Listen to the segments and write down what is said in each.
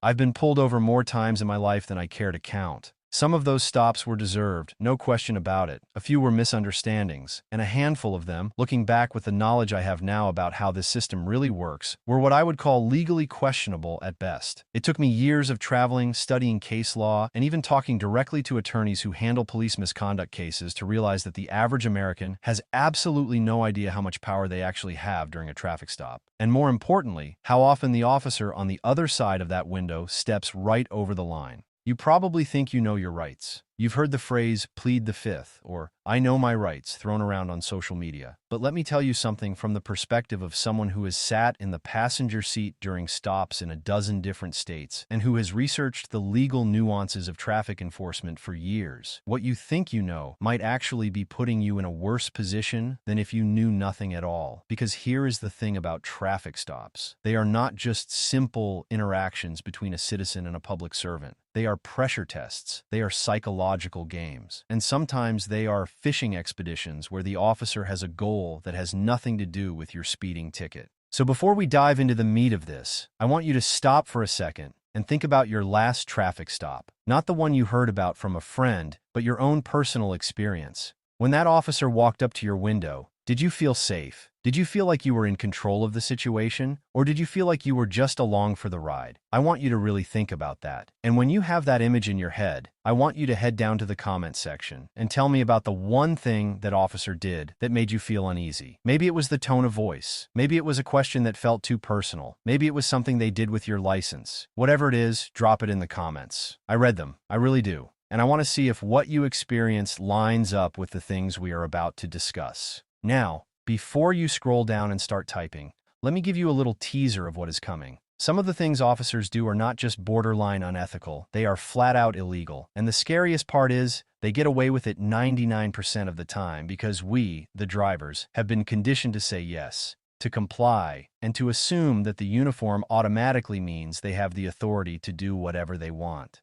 I've been pulled over more times in my life than I care to count. Some of those stops were deserved, no question about it. A few were misunderstandings, and a handful of them, looking back with the knowledge I have now about how this system really works, were what I would call legally questionable at best. It took me years of traveling, studying case law, and even talking directly to attorneys who handle police misconduct cases to realize that the average American has absolutely no idea how much power they actually have during a traffic stop. And more importantly, how often the officer on the other side of that window steps right over the line. You probably think you know your rights. You've heard the phrase, plead the fifth, or I know my rights, thrown around on social media. But let me tell you something from the perspective of someone who has sat in the passenger seat during stops in a dozen different states and who has researched the legal nuances of traffic enforcement for years. What you think you know might actually be putting you in a worse position than if you knew nothing at all. Because here is the thing about traffic stops. They are not just simple interactions between a citizen and a public servant. They are pressure tests. They are psychological games. And sometimes they are fishing expeditions where the officer has a goal that has nothing to do with your speeding ticket. So before we dive into the meat of this, I want you to stop for a second and think about your last traffic stop. Not the one you heard about from a friend, but your own personal experience. When that officer walked up to your window, did you feel safe? Did you feel like you were in control of the situation? Or did you feel like you were just along for the ride? I want you to really think about that. And when you have that image in your head, I want you to head down to the comment section and tell me about the one thing that officer did that made you feel uneasy. Maybe it was the tone of voice. Maybe it was a question that felt too personal. Maybe it was something they did with your license. Whatever it is, drop it in the comments. I read them. I really do. And I want to see if what you experienced lines up with the things we are about to discuss. Now, before you scroll down and start typing, let me give you a little teaser of what is coming. Some of the things officers do are not just borderline unethical, they are flat out illegal. And the scariest part is, they get away with it 99% of the time because we, the drivers, have been conditioned to say yes, to comply, and to assume that the uniform automatically means they have the authority to do whatever they want.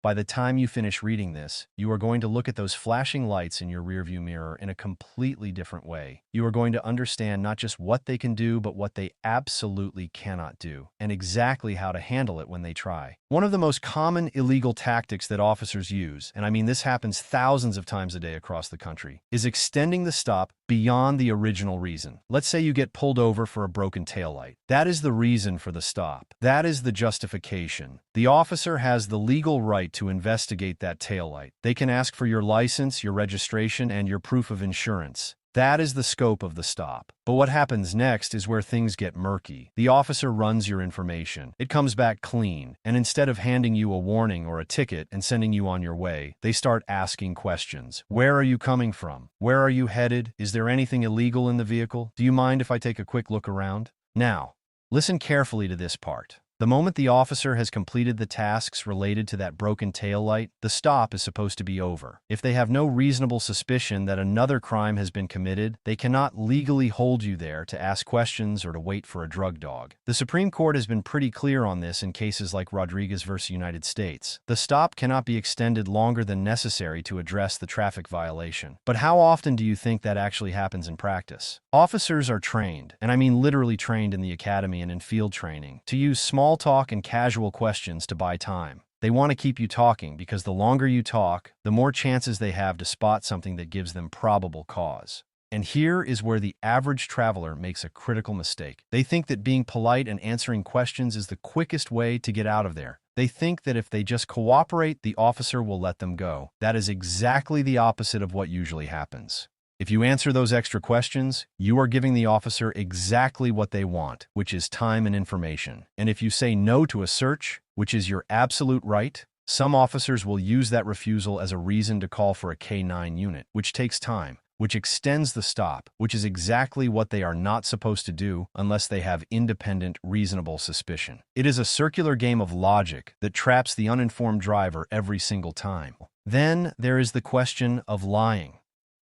By the time you finish reading this, you are going to look at those flashing lights in your rearview mirror in a completely different way. You are going to understand not just what they can do, but what they absolutely cannot do, and exactly how to handle it when they try. One of the most common illegal tactics that officers use, and I mean this happens thousands of times a day across the country, is extending the stop beyond the original reason. Let's say you get pulled over for a broken taillight. That is the reason for the stop. That is the justification. The officer has the legal right to investigate that taillight. They can ask for your license, your registration, and your proof of insurance. That is the scope of the stop. But what happens next is where things get murky. The officer runs your information. It comes back clean. And instead of handing you a warning or a ticket and sending you on your way, they start asking questions. Where are you coming from? Where are you headed? Is there anything illegal in the vehicle? Do you mind if I take a quick look around? Now, listen carefully to this part. The moment the officer has completed the tasks related to that broken taillight, the stop is supposed to be over. If they have no reasonable suspicion that another crime has been committed, they cannot legally hold you there to ask questions or to wait for a drug dog. The Supreme Court has been pretty clear on this in cases like Rodriguez versus United States. The stop cannot be extended longer than necessary to address the traffic violation. But how often do you think that actually happens in practice? Officers are trained, and I mean literally trained in the academy and in field training, to use small talk and casual questions to buy time. They want to keep you talking because the longer you talk, the more chances they have to spot something that gives them probable cause. And here is where the average traveler makes a critical mistake. They think that being polite and answering questions is the quickest way to get out of there. They think that if they just cooperate, the officer will let them go. That is exactly the opposite of what usually happens. If you answer those extra questions, you are giving the officer exactly what they want, which is time and information. And if you say no to a search, which is your absolute right, some officers will use that refusal as a reason to call for a K-9 unit, which takes time, which extends the stop, which is exactly what they are not supposed to do unless they have independent, reasonable suspicion. It is a circular game of logic that traps the uninformed driver every single time. Then there is the question of lying.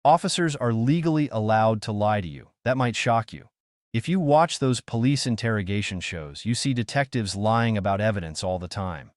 Officers are legally allowed to lie to you. That might shock you. If you watch those police interrogation shows, you see detectives lying about evidence all the time.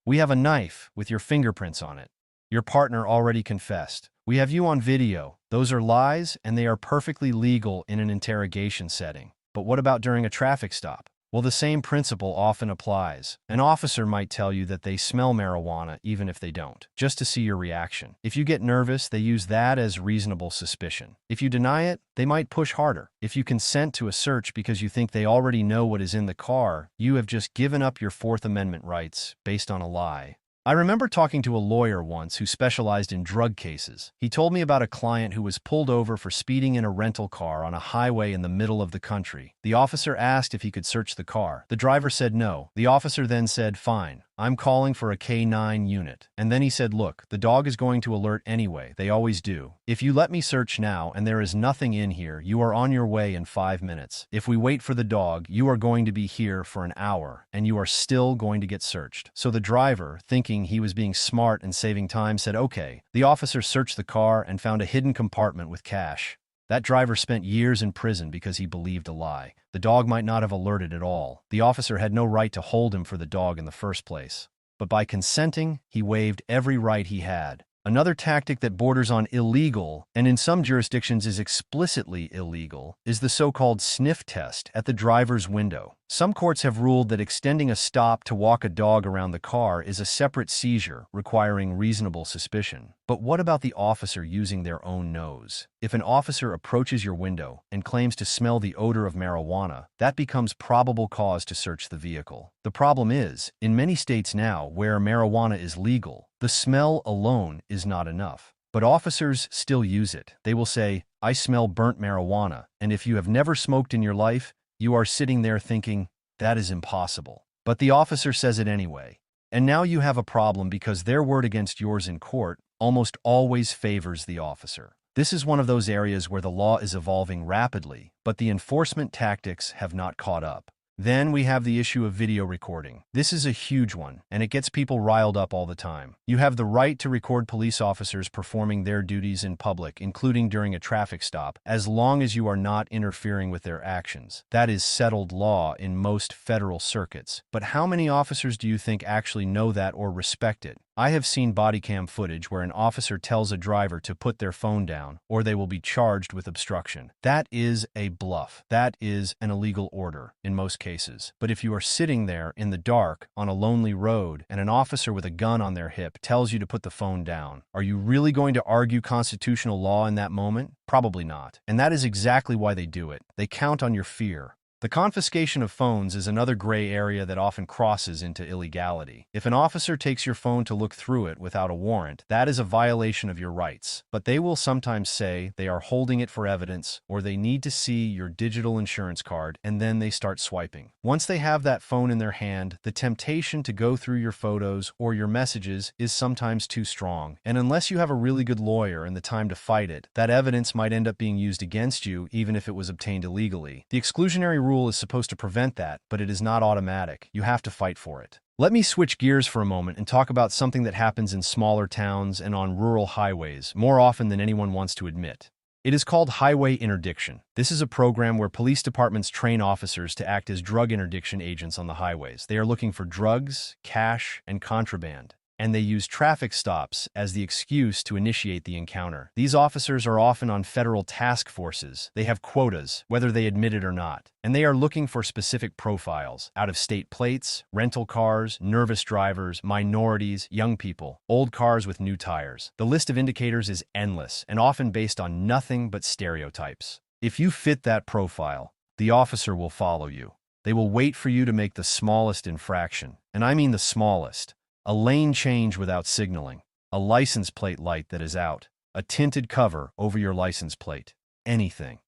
We have a knife with your fingerprints on it. Your partner already confessed. We have you on video. Those are lies, and they are perfectly legal in an interrogation setting. But what about during a traffic stop? Well, the same principle often applies. An officer might tell you that they smell marijuana even if they don't, just to see your reaction. If you get nervous, they use that as reasonable suspicion. If you deny it, they might push harder. If you consent to a search because you think they already know what is in the car, you have just given up your Fourth Amendment rights based on a lie. I remember talking to a lawyer once who specialized in drug cases. He told me about a client who was pulled over for speeding in a rental car on a highway in the middle of the country. The officer asked if he could search the car. The driver said no. The officer then said, "Fine, I'm calling for a K9 unit." And then he said, "Look, the dog is going to alert anyway. They always do. If you let me search now and there is nothing in here, you are on your way in 5 minutes. If we wait for the dog, you are going to be here for an hour, and you are still going to get searched." So the driver, thinking he was being smart and saving time, said okay. The officer searched the car and found a hidden compartment with cash. That driver spent years in prison because he believed a lie. The dog might not have alerted at all. The officer had no right to hold him for the dog in the first place. But by consenting, he waived every right he had. Another tactic that borders on illegal, and in some jurisdictions is explicitly illegal, is the so-called sniff test at the driver's window. Some courts have ruled that extending a stop to walk a dog around the car is a separate seizure, requiring reasonable suspicion. But what about the officer using their own nose? If an officer approaches your window and claims to smell the odor of marijuana, that becomes probable cause to search the vehicle. The problem is, in many states now where marijuana is legal, the smell alone is not enough. But officers still use it. They will say, "I smell burnt marijuana," and if you have never smoked in your life, you are sitting there thinking, that is impossible. But the officer says it anyway. And now you have a problem because their word against yours in court almost always favors the officer. This is one of those areas where the law is evolving rapidly, but the enforcement tactics have not caught up. Then we have the issue of video recording. This is a huge one, and it gets people riled up all the time. You have the right to record police officers performing their duties in public, including during a traffic stop, as long as you are not interfering with their actions. That is settled law in most federal circuits. But how many officers do you think actually know that or respect it? I have seen body cam footage where an officer tells a driver to put their phone down, or they will be charged with obstruction. That is a bluff. That is an illegal order in most cases. But if you are sitting there in the dark on a lonely road and an officer with a gun on their hip tells you to put the phone down, are you really going to argue constitutional law in that moment? Probably not. And that is exactly why they do it. They count on your fear. The confiscation of phones is another gray area that often crosses into illegality. If an officer takes your phone to look through it without a warrant, that is a violation of your rights. But they will sometimes say they are holding it for evidence, or they need to see your digital insurance card, and then they start swiping. Once they have that phone in their hand, the temptation to go through your photos or your messages is sometimes too strong. And unless you have a really good lawyer and the time to fight it, that evidence might end up being used against you even if it was obtained illegally. The exclusionary rule is supposed to prevent that, but it is not automatic. You have to fight for it. Let me switch gears for a moment and talk about something that happens in smaller towns and on rural highways more often than anyone wants to admit. It is called highway interdiction. This is a program where police departments train officers to act as drug interdiction agents on the highways. They are looking for drugs, cash, and contraband, and they use traffic stops as the excuse to initiate the encounter. These officers are often on federal task forces. They have quotas, whether they admit it or not, and they are looking for specific profiles: out-of-state plates, rental cars, nervous drivers, minorities, young people, old cars with new tires. The list of indicators is endless and often based on nothing but stereotypes. If you fit that profile, the officer will follow you. They will wait for you to make the smallest infraction, and I mean the smallest. A lane change without signaling, a license plate light that is out, a tinted cover over your license plate, anything.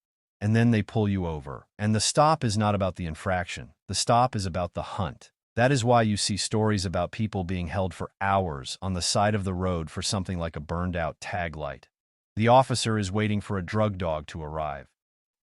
And then they pull you over. And the stop is not about the infraction. The stop is about the hunt. That is why you see stories about people being held for hours on the side of the road for something like a burned-out tag light. The officer is waiting for a drug dog to arrive.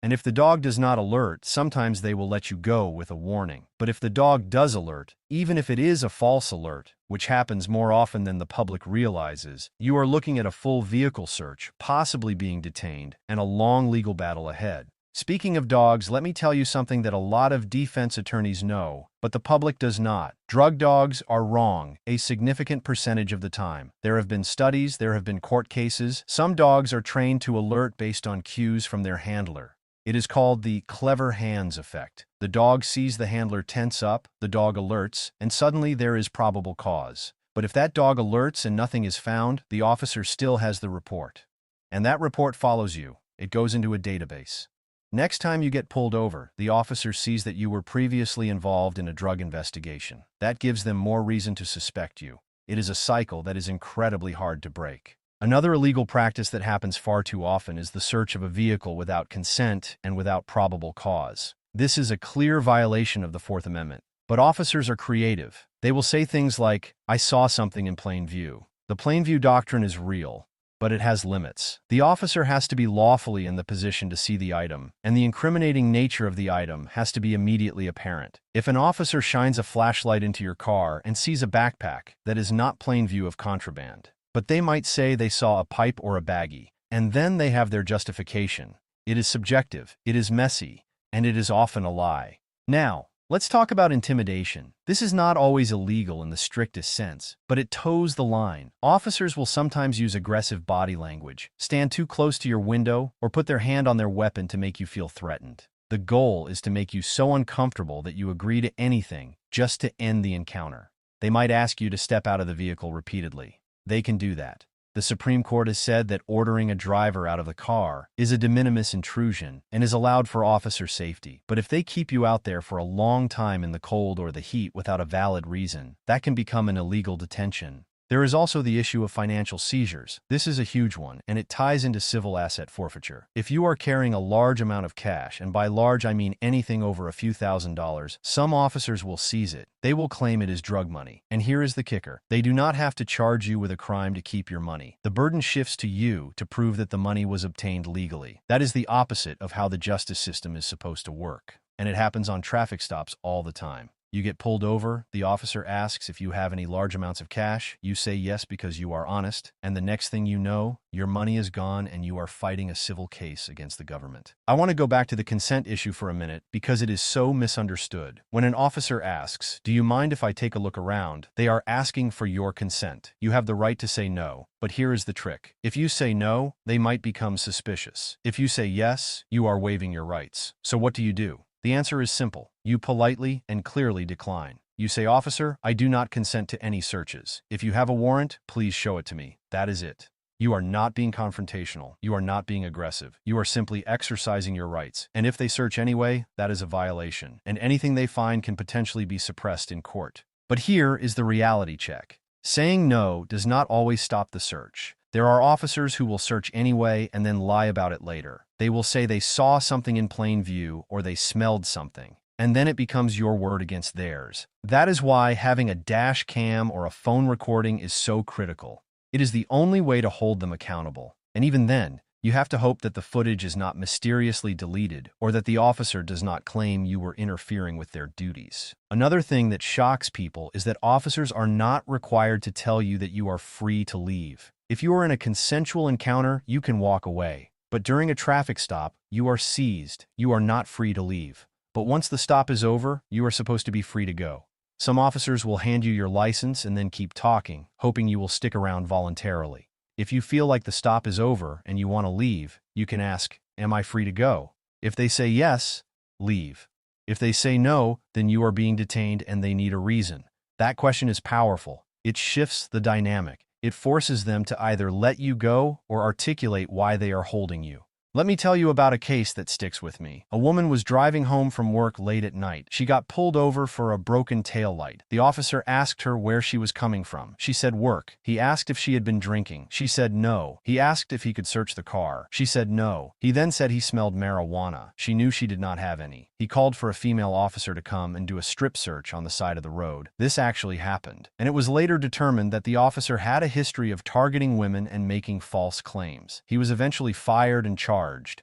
And if the dog does not alert, sometimes they will let you go with a warning. But if the dog does alert, even if it is a false alert, which happens more often than the public realizes, you are looking at a full vehicle search, possibly being detained, and a long legal battle ahead. Speaking of dogs, let me tell you something that a lot of defense attorneys know, but the public does not. Drug dogs are wrong a significant percentage of the time. There have been studies, there have been court cases. Some dogs are trained to alert based on cues from their handler. It is called the clever hands effect. The dog sees the handler tense up, the dog alerts, and suddenly there is probable cause. But if that dog alerts and nothing is found, the officer still has the report. And that report follows you. It goes into a database. Next time you get pulled over, the officer sees that you were previously involved in a drug investigation. That gives them more reason to suspect you. It is a cycle that is incredibly hard to break. Another illegal practice that happens far too often is the search of a vehicle without consent and without probable cause. This is a clear violation of the Fourth Amendment. But officers are creative. They will say things like, "I saw something in plain view." The plain view doctrine is real, but it has limits. The officer has to be lawfully in the position to see the item, and the incriminating nature of the item has to be immediately apparent. If an officer shines a flashlight into your car and sees a backpack, that is not plain view of contraband. But they might say they saw a pipe or a baggie, and then they have their justification. It is subjective, it is messy, and it is often a lie. Now, let's talk about intimidation. This is not always illegal in the strictest sense, but it toes the line. Officers will sometimes use aggressive body language, stand too close to your window, or put their hand on their weapon to make you feel threatened. The goal is to make you so uncomfortable that you agree to anything just to end the encounter. They might ask you to step out of the vehicle repeatedly. They can do that. The Supreme Court has said that ordering a driver out of the car is a de minimis intrusion and is allowed for officer safety. But if they keep you out there for a long time in the cold or the heat without a valid reason, that can become an illegal detention. There is also the issue of financial seizures. This is a huge one, and it ties into civil asset forfeiture. If you are carrying a large amount of cash, and by large I mean anything over a few $1,000s, some officers will seize it. They will claim it is drug money. And here is the kicker. They do not have to charge you with a crime to keep your money. The burden shifts to you to prove that the money was obtained legally. That is the opposite of how the justice system is supposed to work. And it happens on traffic stops all the time. You get pulled over, the officer asks if you have any large amounts of cash, you say yes because you are honest, and the next thing you know, your money is gone and you are fighting a civil case against the government. I want to go back to the consent issue for a minute because it is so misunderstood. When an officer asks, "Do you mind if I take a look around?" they are asking for your consent. You have the right to say no, but here is the trick. If you say no, they might become suspicious. If you say yes, you are waiving your rights. So what do? The answer is simple. You politely and clearly decline. You say, "Officer, I do not consent to any searches. If you have a warrant, please show it to me." That is it. You are not being confrontational. You are not being aggressive. You are simply exercising your rights. And if they search anyway, that is a violation. And anything they find can potentially be suppressed in court. But here is the reality check. Saying no does not always stop the search. There are officers who will search anyway and then lie about it later. They will say they saw something in plain view or they smelled something, and then it becomes your word against theirs. That is why having a dash cam or a phone recording is so critical. It is the only way to hold them accountable. And even then, you have to hope that the footage is not mysteriously deleted or that the officer does not claim you were interfering with their duties. Another thing that shocks people is that officers are not required to tell you that you are free to leave. If you are in a consensual encounter, you can walk away. But during a traffic stop, you are seized. You are not free to leave. But once the stop is over, you are supposed to be free to go. Some officers will hand you your license and then keep talking, hoping you will stick around voluntarily. If you feel like the stop is over and you want to leave, you can ask, "Am I free to go?" If they say yes, leave. If they say no, then you are being detained and they need a reason. That question is powerful. It shifts the dynamic. It forces them to either let you go or articulate why they are holding you. Let me tell you about a case that sticks with me. A woman was driving home from work late at night. She got pulled over for a broken taillight. The officer asked her where she was coming from. She said work. He asked if she had been drinking. She said no. He asked if he could search the car. She said no. He then said he smelled marijuana. She knew she did not have any. He called for a female officer to come and do a strip search on the side of the road. This actually happened, and it was later determined that the officer had a history of targeting women and making false claims. He was eventually fired and charged.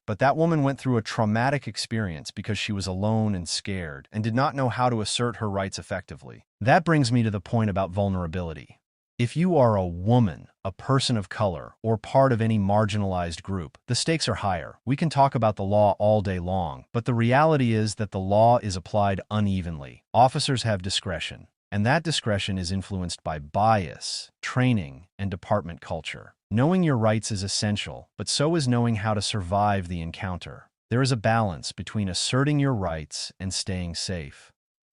But that woman went through a traumatic experience because she was alone and scared and did not know how to assert her rights effectively. That brings me to the point about vulnerability. If you are a woman, a person of color, or part of any marginalized group, the stakes are higher. We can talk about the law all day long, but the reality is that the law is applied unevenly. Officers have discretion, and that discretion is influenced by bias, training, and department culture. Knowing your rights is essential, but so is knowing how to survive the encounter. There is a balance between asserting your rights and staying safe.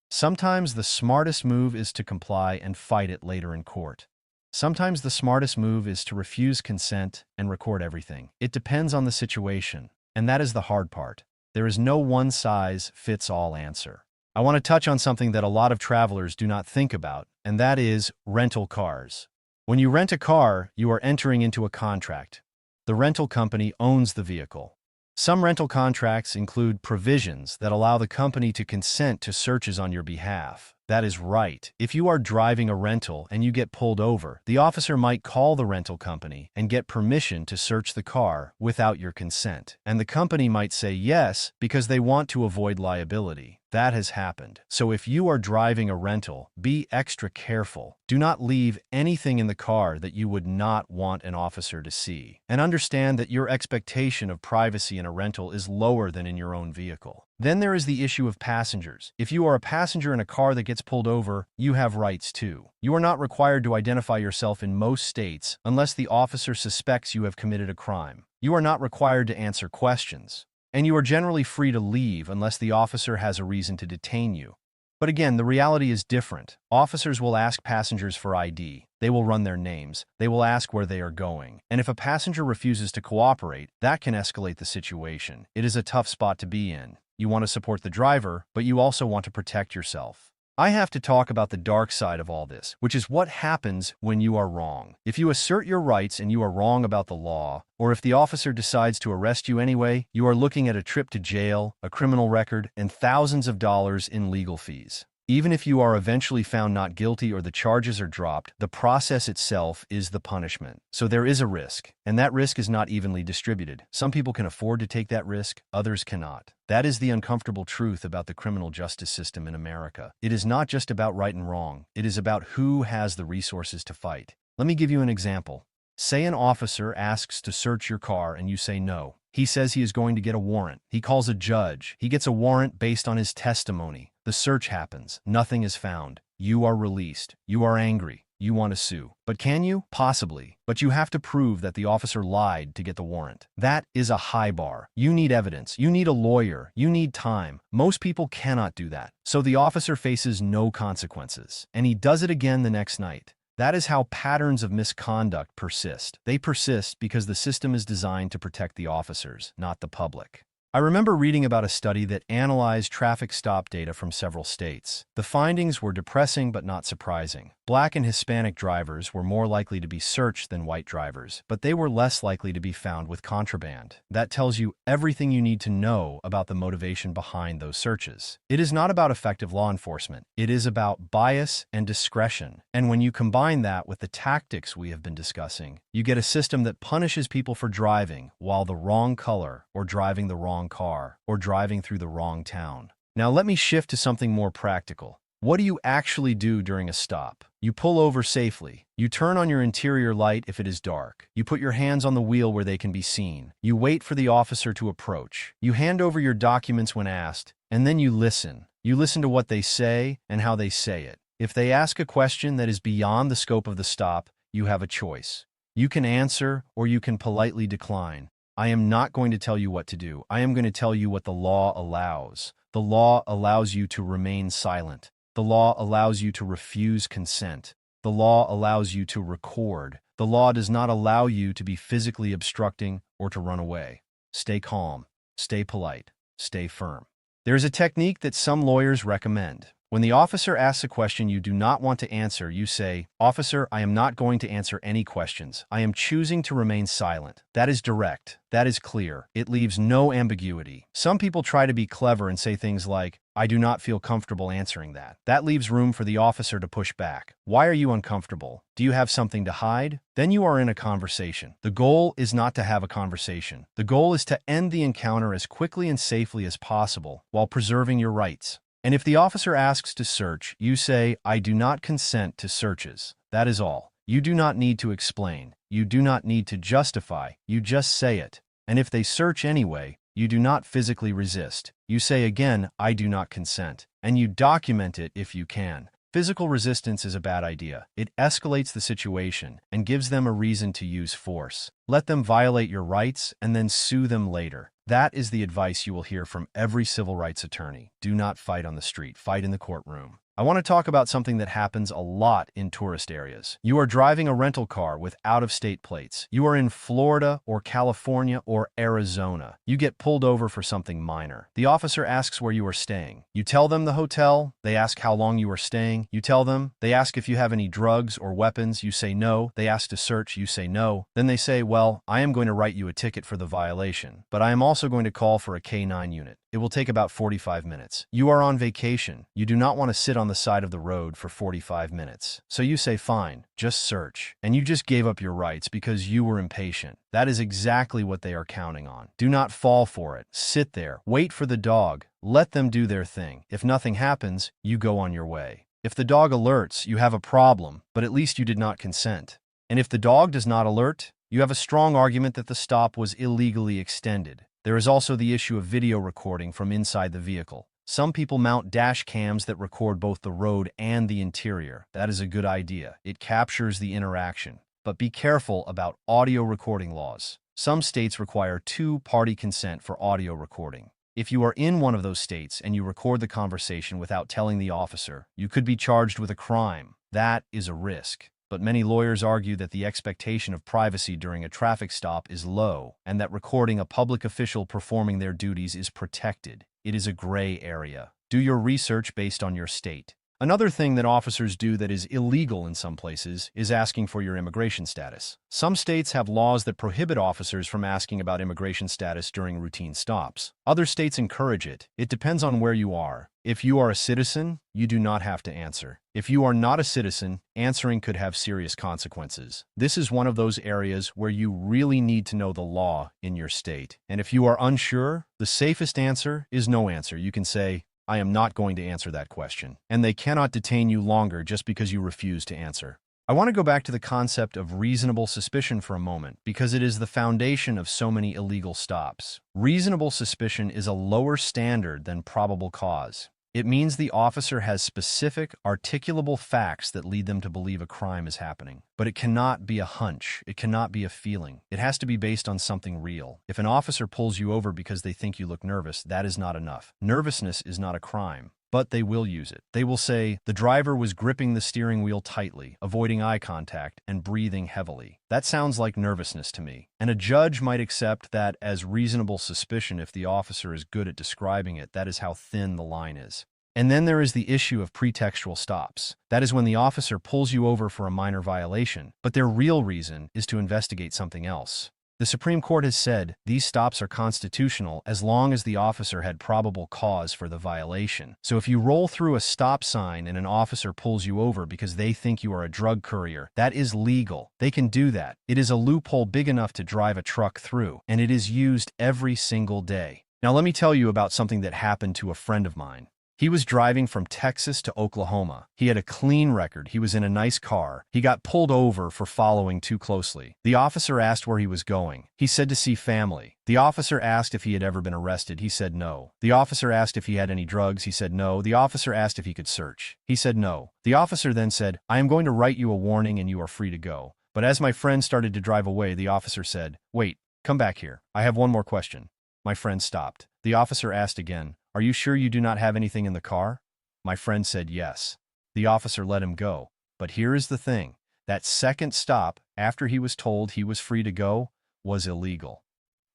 Sometimes the smartest move is to comply and fight it later in court. Sometimes the smartest move is to refuse consent and record everything. It depends on the situation, and that is the hard part. There is no one-size-fits-all answer. I want to touch on something that a lot of travelers do not think about, and that is rental cars. When you rent a car, you are entering into a contract. The rental company owns the vehicle. Some rental contracts include provisions that allow the company to consent to searches on your behalf. That is right. If you are driving a rental and you get pulled over, the officer might call the rental company and get permission to search the car without your consent. And the company might say yes because they want to avoid liability. That has happened. So if you are driving a rental, be extra careful. Do not leave anything in the car that you would not want an officer to see. And understand that your expectation of privacy in a rental is lower than in your own vehicle. Then there is the issue of passengers. If you are a passenger in a car that gets pulled over, you have rights too. You are not required to identify yourself in most states unless the officer suspects you have committed a crime. You are not required to answer questions. And you are generally free to leave unless the officer has a reason to detain you. But again, the reality is different. Officers will ask passengers for ID. They will run their names. They will ask where they are going. And if a passenger refuses to cooperate, that can escalate the situation. It is a tough spot to be in. You want to support the driver, but you also want to protect yourself. I have to talk about the dark side of all this, which is what happens when you are wrong. If you assert your rights and you are wrong about the law, or if the officer decides to arrest you anyway, you are looking at a trip to jail, a criminal record, and thousands of dollars in legal fees. Even if you are eventually found not guilty or the charges are dropped, the process itself is the punishment. So there is a risk, and that risk is not evenly distributed. Some people can afford to take that risk, others cannot. That is the uncomfortable truth about the criminal justice system in America. It is not just about right and wrong. It is about who has the resources to fight. Let me give you an example. Say an officer asks to search your car and you say no. He says he is going to get a warrant. He calls a judge. He gets a warrant based on his testimony. The search happens. Nothing is found. You are released. You are angry. You want to sue. But can you? Possibly. But you have to prove that the officer lied to get the warrant. That is a high bar. You need evidence. You need a lawyer. You need time. Most people cannot do that. So the officer faces no consequences. And he does it again the next night. That is how patterns of misconduct persist. They persist because the system is designed to protect the officers, not the public. I remember reading about a study that analyzed traffic stop data from several states. The findings were depressing but not surprising. Black and Hispanic drivers were more likely to be searched than white drivers, but they were less likely to be found with contraband. That tells you everything you need to know about the motivation behind those searches. It is not about effective law enforcement. It is about bias and discretion. And when you combine that with the tactics we have been discussing, you get a system that punishes people for driving while the wrong color or driving the wrong car or driving through the wrong town. Now let me shift to something more practical. What do you actually do during a stop? You pull over safely. You turn on your interior light if it is dark. You put your hands on the wheel where they can be seen. You wait for the officer to approach. You hand over your documents when asked, and then you listen. You listen to what they say and how they say it. If they ask a question that is beyond the scope of the stop, you have a choice. You can answer or you can politely decline. I am not going to tell you what to do. I am going to tell you what the law allows. The law allows you to remain silent. The law allows you to refuse consent. The law allows you to record. The law does not allow you to be physically obstructing or to run away. Stay calm. Stay polite. Stay firm. There is a technique that some lawyers recommend. When the officer asks a question you do not want to answer, you say, "Officer, I am not going to answer any questions. I am choosing to remain silent." That is direct. That is clear. It leaves no ambiguity. Some people try to be clever and say things like, "I do not feel comfortable answering that." That leaves room for the officer to push back. "Why are you uncomfortable? Do you have something to hide?" Then you are in a conversation. The goal is not to have a conversation. The goal is to end the encounter as quickly and safely as possible while preserving your rights. And if the officer asks to search, you say, "I do not consent to searches." That is all. You do not need to explain. You do not need to justify. You just say it. And if they search anyway, you do not physically resist. You say again, "I do not consent." And you document it if you can. Physical resistance is a bad idea. It escalates the situation and gives them a reason to use force. Let them violate your rights and then sue them later. That is the advice you will hear from every civil rights attorney. Do not fight on the street, fight in the courtroom. I want to talk about something that happens a lot in tourist areas. You are driving a rental car with out-of-state plates. You are in Florida or California or Arizona. You get pulled over for something minor. The officer asks where you are staying. You tell them the hotel. They ask how long you are staying. You tell them. They ask if you have any drugs or weapons. You say no. They ask to search. You say no. Then they say, well, I am going to write you a ticket for the violation, but I am also going to call for a K-9 unit. It will take about 45 minutes. You are on vacation. You do not want to sit on the side of the road for 45 minutes. So you say, fine, just search. And you just gave up your rights because you were impatient. That is exactly what they are counting on. Do not fall for it. Sit there. Wait for the dog. Let them do their thing. If nothing happens, you go on your way. If the dog alerts, you have a problem, but at least you did not consent. And if the dog does not alert, you have a strong argument that the stop was illegally extended. There is also the issue of video recording from inside the vehicle. Some people mount dash cams that record both the road and the interior. That is a good idea. It captures the interaction. But be careful about audio recording laws. Some states require two-party consent for audio recording. If you are in one of those states and you record the conversation without telling the officer, you could be charged with a crime. That is a risk. But many lawyers argue that the expectation of privacy during a traffic stop is low and that recording a public official performing their duties is protected. It is a gray area. Do your research based on your state. Another thing that officers do that is illegal in some places is asking for your immigration status. Some states have laws that prohibit officers from asking about immigration status during routine stops. Other states encourage it. It depends on where you are. If you are a citizen, you do not have to answer. If you are not a citizen, answering could have serious consequences. This is one of those areas where you really need to know the law in your state. And if you are unsure, the safest answer is no answer. You can say, I am not going to answer that question. And they cannot detain you longer just because you refuse to answer. I want to go back to the concept of reasonable suspicion for a moment because it is the foundation of so many illegal stops. Reasonable suspicion is a lower standard than probable cause. It means the officer has specific, articulable facts that lead them to believe a crime is happening. But it cannot be a hunch. It cannot be a feeling. It has to be based on something real. If an officer pulls you over because they think you look nervous, that is not enough. Nervousness is not a crime. But they will use it. They will say, the driver was gripping the steering wheel tightly, avoiding eye contact, and breathing heavily. That sounds like nervousness to me. And a judge might accept that as reasonable suspicion if the officer is good at describing it. That is how thin the line is. And then there is the issue of pretextual stops. That is when the officer pulls you over for a minor violation, but their real reason is to investigate something else. The Supreme Court has said these stops are constitutional as long as the officer had probable cause for the violation. So if you roll through a stop sign and an officer pulls you over because they think you are a drug courier, that is legal. They can do that. It is a loophole big enough to drive a truck through, and it is used every single day. Now let me tell you about something that happened to a friend of mine. He was driving from Texas to Oklahoma. He had a clean record. He was in a nice car. He got pulled over for following too closely. The officer asked where he was going. He said to see family. The officer asked if he had ever been arrested. He said no. The officer asked if he had any drugs. He said no. The officer asked if he could search. He said no. The officer then said, I am going to write you a warning and you are free to go. But as my friend started to drive away, the officer said, wait, come back here. I have one more question. My friend stopped. The officer asked again, are you sure you do not have anything in the car? My friend said yes. The officer let him go. But here is the thing. That second stop, after he was told he was free to go, was illegal.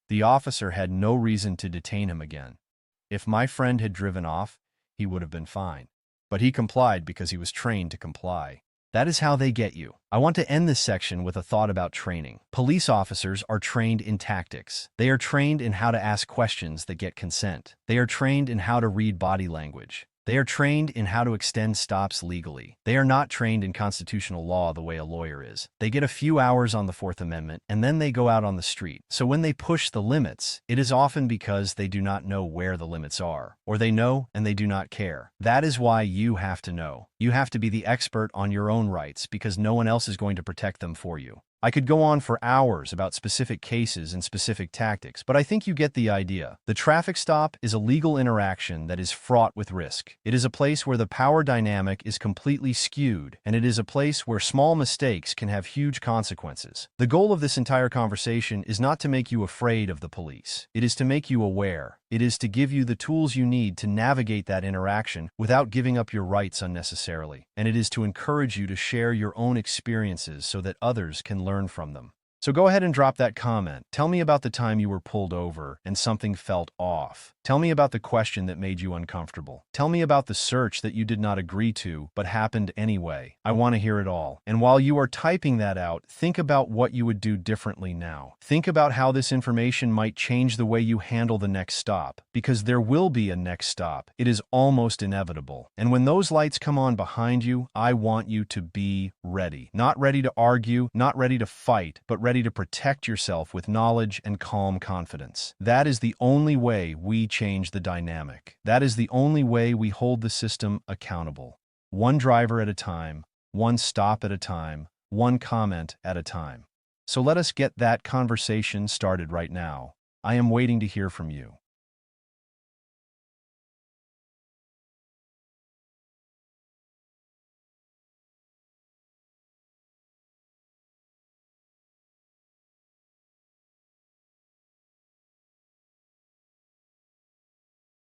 The officer had no reason to detain him again. If my friend had driven off, he would have been fine. But he complied because he was trained to comply. That is how they get you. I want to end this section with a thought about training. Police officers are trained in tactics. They are trained in how to ask questions that get consent. They are trained in how to read body language. They are trained in how to extend stops legally. They are not trained in constitutional law the way a lawyer is. They get a few hours on the Fourth Amendment, and then they go out on the street. So when they push the limits, it is often because they do not know where the limits are, or they know and they do not care. That is why you have to know. You have to be the expert on your own rights because no one else is going to protect them for you. I could go on for hours about specific cases and specific tactics, but I think you get the idea. The traffic stop is a legal interaction that is fraught with risk. It is a place where the power dynamic is completely skewed, and it is a place where small mistakes can have huge consequences. The goal of this entire conversation is not to make you afraid of the police. It is to make you aware. It is to give you the tools you need to navigate that interaction without giving up your rights unnecessarily. And it is to encourage you to share your own experiences so that others can learn from them. So go ahead and drop that comment. Tell me about the time you were pulled over and something felt off. Tell me about the question that made you uncomfortable. Tell me about the search that you did not agree to but happened anyway. I want to hear it all. And while you are typing that out, think about what you would do differently now. Think about how this information might change the way you handle the next stop, because there will be a next stop. It is almost inevitable. And when those lights come on behind you, I want you to be ready. Not ready to argue, not ready to fight, but ready to protect yourself with knowledge and calm confidence. That is the only way we change the dynamic. That is the only way we hold the system accountable. One driver at a time, one stop at a time, one comment at a time. So let us get that conversation started right now. I am waiting to hear from you.